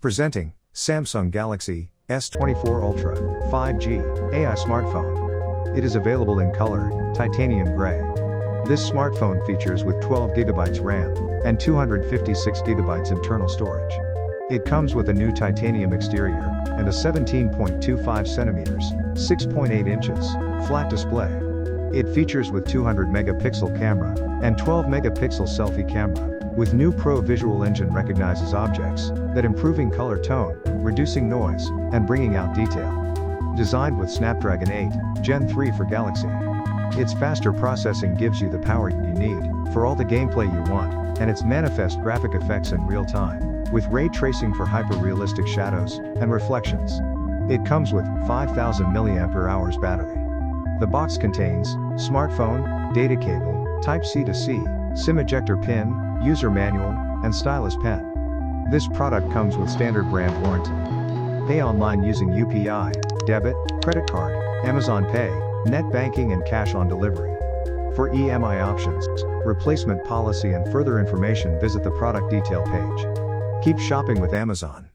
Presenting, Samsung Galaxy S24 Ultra 5G AI smartphone. It is available in color, titanium gray. This smartphone features with 12GB RAM and 256GB internal storage. It comes with a new titanium exterior and a 17.25cm, 6.8 inches, flat display. It features with 200-megapixel camera and 12-megapixel selfie camera. With new ProVisual engine recognizes objects that improving color tone, reducing noise, and bringing out detail. Designed with Snapdragon 8 Gen 3 for Galaxy. Its faster processing gives you the power you need for all the gameplay you want, and its manifest graphic effects in real time, with ray tracing for hyper-realistic shadows and reflections. It comes with 5000 mAh battery. The box contains smartphone, data cable, Type-C to C, SIM ejector pin, user manual, and stylus pen. This product comes with standard brand warranty. Pay online using UPI, debit, credit card, Amazon Pay, net banking and cash on delivery. For EMI options, replacement policy and further information visit the product detail page. Keep shopping with Amazon.